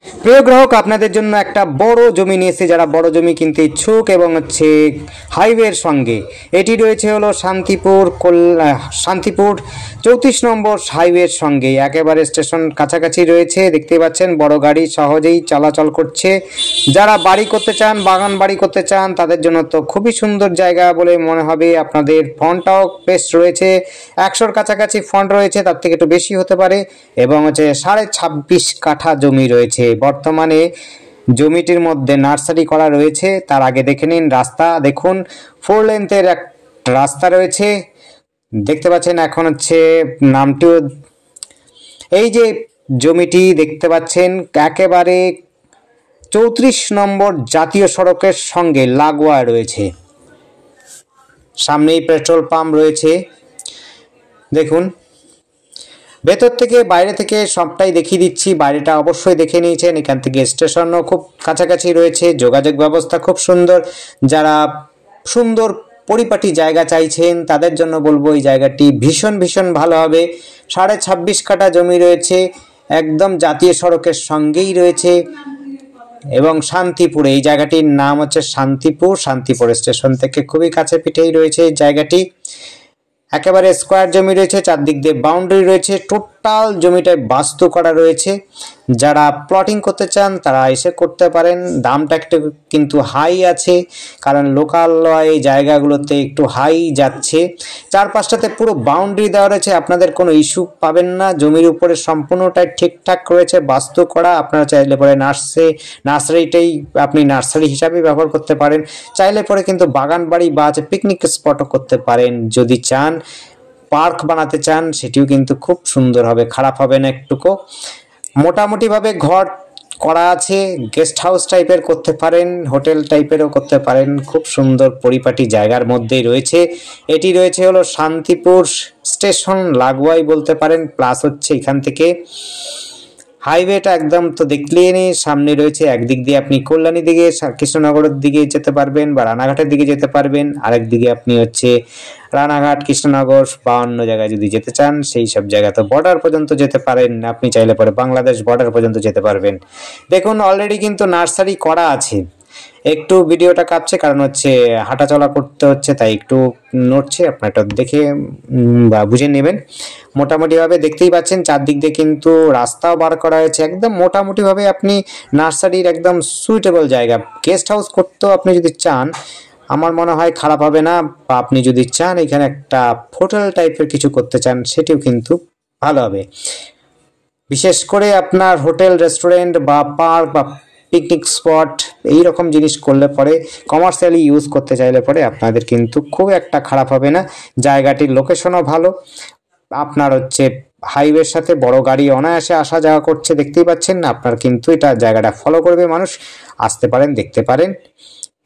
প্রিয় গ্রাহক, আপনাদের জন্য একটা বড় জমি নিয়েছে যারা বড় জমি কিনতে ইচ্ছুক এবং হাইওয়ের সঙ্গে। এটি রয়েছে হলো শান্তিপুর 34 নম্বর হাইওয়ের সঙ্গে, একেবারে স্টেশন কাছাকাছি রয়েছে। দেখতে পাচ্ছেন বড় গাড়ি সহজেই চলাচল করছে। যারা বাড়ি করতে চান, বাগান বাড়ি করতে চান, তাদের জন্য তো খুবই সুন্দর জায়গা বলে মনে হবে। আপনাদের ফন্টটাও বেশ রয়েছে, 100-র কাছাকাছি ফন্ট রয়েছে, তার থেকে একটু বেশি হতে পারে। এবং 26.5 কাঠা জমি রয়েছে। বর্তমানে জমিটির মধ্যে নার্সারি করা রয়েছে। তার আগে দেখে নিন রাস্তা, দেখুন 4 লেন্থের এক রাস্তা রয়েছে। দেখতে পাচ্ছেন এখন নামটিও, এই যে জমিটি দেখতে পাচ্ছেন একেবারে 34 নম্বর জাতীয় সড়কের সঙ্গে লাগোয়া রয়েছে। সামনেই পেট্রোল পাম্প রয়েছে। দেখুন ভেতর থেকে বাইরে থেকে সবটাই দেখিয়ে দিচ্ছি। বাইরেটা অবশ্যই দেখে নিয়েছেন। এখান থেকে স্টেশনও খুব কাছাকাছি রয়েছে, যোগাযোগ ব্যবস্থা খুব সুন্দর। যারা সুন্দর পরিপাটি জায়গা চাইছেন তাদের জন্য বলবো এই জায়গাটি ভীষণ ভীষণ ভালো হবে। 26.5 কাঠা জমি রয়েছে, একদম জাতীয় সড়কের সঙ্গেই রয়েছে। এবং শান্তিপুরে, এই জায়গাটির নাম শান্তিপুর স্টেশন থেকে খুবই কাছে পিঠেই রয়েছে এই জায়গাটি। একেবারে স্কোয়ার জমি রয়েছে, চারদিক দিয়ে বাউন্ডারি রয়েছে, টোটাল জমিটায় বাস্তু করা রয়েছে। যারা প্লটিং করতে চান তারা এসে করতে পারেন। দামটা একটু কিন্তু হাই আছে, কারণ লোকাল এই জায়গাগুলোতে একটু হাই যাচ্ছে। চারপাশটাতে পুরো বাউন্ডারি দেওয়া রয়েছে, আপনাদের কোনো ইস্যু পাবেন না। জমির উপরে সম্পূর্ণটাই ঠিকঠাক রয়েছে, বাস্তু করা। আপনারা চাইলে পরে নার্সারিটাই আপনি নার্সারি হিসাবে ব্যবহার করতে পারেন। চাইলে পরে কিন্তু বাগান বাড়ি বা পিকনিক স্পটও করতে পারেন। যদি চান পার্ক বানাতে চান সেটিও কিন্তু খুব সুন্দর হবে, খারাপ হবে না একটুকু। মোটামুটিভাবে ঘর করা আছে, গেস্ট হাউস টাইপের করতে পারেন, হোটেল টাইপেরও করতে পারেন। খুব সুন্দর পরিপাটি জায়গার মধ্যেই রয়েছে। এটি রয়েছে হলো শান্তিপুর স্টেশন লাগোয়াই বলতে পারেন। প্লাস এখান থেকে হাইওয়েটা একদম তো দেখলেই নেই, সামনে রয়েছে। একদিক দিয়ে আপনি কল্যাণী দিকে কৃষ্ণনগরের দিকে যেতে পারবেন বা রানাঘাটের দিকে যেতে পারবেন, আরেক দিকে আপনি রানাঘাট কৃষ্ণনগর বা অন্য জায়গায় যদি যেতে চান সেই সব জায়গা তো বর্ডার পর্যন্ত যেতে পারেন। আপনি চাইলে পরে বাংলাদেশ বর্ডার পর্যন্ত যেতে পারবেন। দেখুন অলরেডি কিন্তু নার্সারি করা আছে। একটু ভিডিওটা কাঁপছে কারণ হাঁটাচলা করতে হচ্ছে, তাই একটু নড়ছে। আপনার এটা দেখে বা বুঝে নেবেন। মোটামুটিভাবে দেখতেই পাচ্ছেন চারদিক দিয়ে কিন্তু রাস্তাও বার করা হয়েছে। একদম মোটামুটিভাবে আপনি নার্সারির একদম সুইটেবল জায়গা। গেস্ট হাউস করতেও আপনি যদি চান আমার মনে হয় খারাপ হবে না। বা আপনি যদি চান এখানে একটা হোটেল টাইপের কিছু করতে চান সেটিও কিন্তু ভালো হবে। বিশেষ করে আপনার হোটেল, রেস্টুরেন্ট বা পার্ক বা পিকনিক স্পট এইরকম জিনিস করলে পরে, কমার্শিয়ালি ইউজ করতে চাইলে পরে আপনাদের কিন্তু খুব একটা খারাপ হবে না। জায়গাটির লোকেশনও ভালো। আপনার হাইওয়ের সাথে বড় গাড়ি অনায়াসে আসা যাওয়া করছে, দেখতেই পাচ্ছেন। আপনার কিন্তু এটা জায়গাটা ফলো করবে মানুষ, আসতে পারেন, দেখতে পারেন।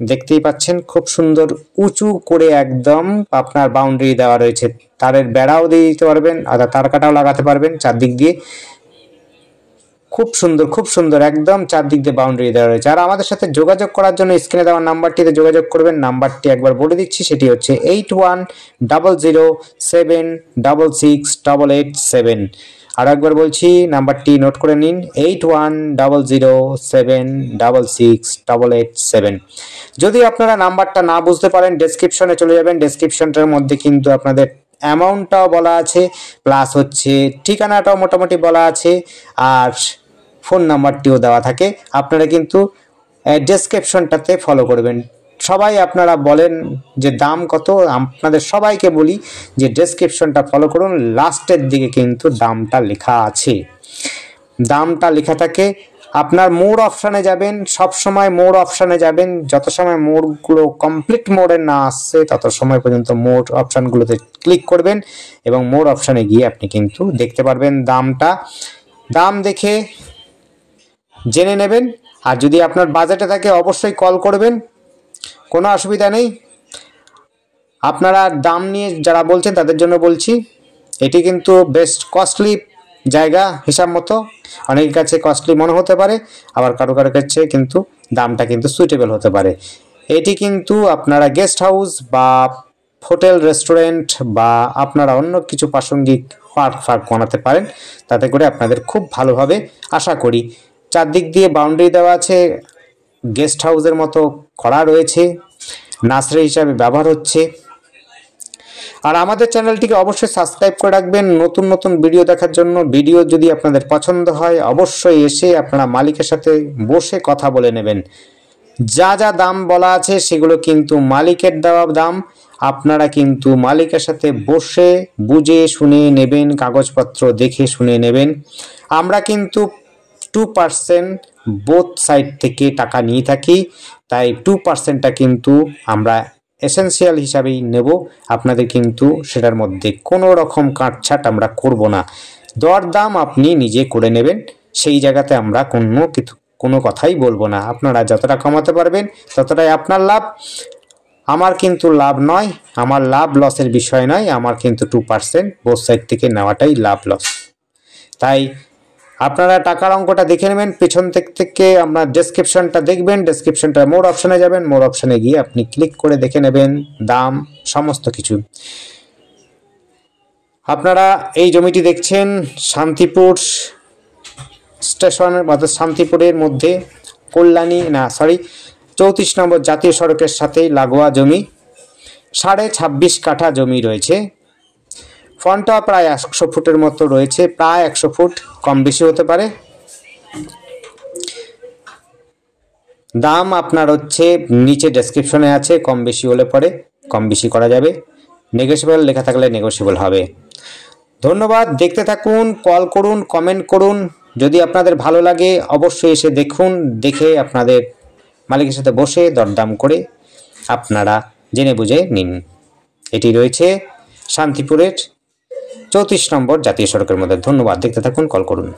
দেখতেই পাচ্ছেন খুব সুন্দর উঁচু করে একদম আপনার বাউন্ডারি দেওয়া রয়েছে। তারের বেড়াও দিয়ে দিতে পারবেন, অর্থাৎ তার কাটাও লাগাতে পারবেন চারদিক দিয়ে। খুব সুন্দর একদম চারদিক দিয়ে বাউন্ডারি দেওয়া রয়েছে। আর আমাদের সাথে যোগাযোগ করার জন্য স্ক্রিনে দেওয়া নাম্বারটিতে যোগাযোগ করবেন। নাম্বারটি একবার বলে দিচ্ছি, সেটি 8100766887। আর একবার বলছি, নাম্বারটি নোট করে নিন, 8100766887। যদি আপনারা নাম্বারটা না বুঝতে পারেন ডেসক্রিপশনে চলে যাবেন। ডেসক্রিপশনটার মধ্যে কিন্তু আপনাদের অ্যামাউন্টটাও বলা আছে, প্লাস ঠিকানাটাও মোটামুটি বলা আছে, আর ফোন নাম্বারটিও দেওয়া থাকে। আপনারা কিন্তু ডেসক্রিপশনটাতে ফলো করবেন। সবাই আপনারা বলেন যে দাম কত, আপনাদের সবাইকে বলি যে ডেসক্রিপশনটা ফলো করুন। লাস্টের দিকে কিন্তু দামটা লেখা আছে, দামটা লেখা থাকে। আপনার মোর অপশানে যাবেন, সব সময় মোর অপশানে যাবেন। যত সময় মোড়গুলো কমপ্লিট মোড়ে না আসছে তত সময় পর্যন্ত মোর অপশানগুলোতে ক্লিক করবেন এবং মোর অপশানে গিয়ে আপনি কিন্তু দেখতে পারবেন দামটা। দাম দেখে জেনে নেবেন। আর যদি আপনার বাজেটে থাকে অবশ্যই কল করবেন, কোনো অসুবিধা নেই। আপনারা দাম নিয়ে যারা বলছেন তাদের জন্য বলছি, এটি কিন্তু বেস্ট কস্টলি জায়গা হিসাব মতো। অনেকের কাছে কস্টলি মনে হতে পারে, আবার কারো কারো কাছে কিন্তু দামটা কিন্তু সুইটেবল হতে পারে। এটি কিন্তু আপনারা গেস্ট হাউস বা হোটেল, রেস্টুরেন্ট বা আপনারা অন্য কিছু প্রাসঙ্গিক পার্ক বানাতে পারেন। তাতে করে আপনাদের খুব ভালো হবে আশা করি। চারদিক দিয়ে বাউন্ডারি দেওয়া আছে, গেস্ট হাউসের মতো করা রয়েছে, নার্সারি হিসাবে ব্যবহার হচ্ছে। আর আমাদের চ্যানেলটিকে অবশ্যই সাবস্ক্রাইব করে রাখবেন নতুন নতুন ভিডিও দেখার জন্য। ভিডিও যদি আপনাদের পছন্দ হয় অবশ্যই এসে আপনারা মালিকের সাথে বসে কথা বলে নেবেন। যা যা দাম বলা আছে সেগুলো কিন্তু মালিকের দেওয়া দাম, আপনারা কিন্তু মালিকের সাথে বসে বুঝে শুনে নেবেন, কাগজপত্র দেখে শুনে নেবেন। আমরা কিন্তু 2% বোথ সাইড থেকে টাকা নিয়ে থাকি, তাই 2%টা কিন্তু আমরা এসেনশিয়াল হিসাবেই নেব। আপনাদের কিন্তু সেটার মধ্যে কোনো রকম কাটছাট আমরা করব না। দরদাম আপনি নিজে করে নেবেন, সেই জায়গাতে আমরা কোনো কথাই বলবো না। আপনারা যতটা কমাতে পারবেন ততটাই আপনার লাভ, আমার কিন্তু লাভ নয়, আমার লাভ লসের বিষয় নয়, আমার কিন্তু 2% বোথ সাইড থেকে নেওয়াটাই লাভ লস। তাই আপনারা টাকার অঙ্কটা দেখে নেবেন। পেছন থেকে আপনার ডেসক্রিপশনটা দেখবেন, ডেসক্রিপশনটা মোর অপশানে যাবেন, মোর অপশানে গিয়ে আপনি ক্লিক করে দেখে নেবেন দাম সমস্ত কিছু। আপনারা এই জমিটি দেখছেন শান্তিপুর স্টেশনের মধ্যে, শান্তিপুরের মধ্যে কল্যাণী 34 নম্বর জাতীয় সড়কের সাথেই লাগোয়া জমি। 26.5 কাঠা জমি রয়েছে। ফ্রন্টটা প্রায় 100 ফুটের মতো রয়েছে, প্রায় 100 ফুট, কম বেশি হতে পারে। দাম আপনার হচ্ছে নিচে ডেসক্রিপশনে আছে, কম বেশি হলে পরে কম বেশি করা যাবে, নেগোশিয়েবল লেখা থাকলে নেগোশিয়েবল হবে। ধন্যবাদ, দেখতে থাকুন, কল করুন, কমেন্ট করুন। যদি আপনাদের ভালো লাগে অবশ্যই এসে দেখুন, দেখে আপনাদের মালিকের সাথে বসে দরদাম করে আপনারা জেনে বুঝে নিন। এটি রয়েছে শান্তিপুরের 34 নম্বর জাতীয় সড়কের মধ্যে। ধন্যবাদ, দেখতে থাকুন, কল করুন।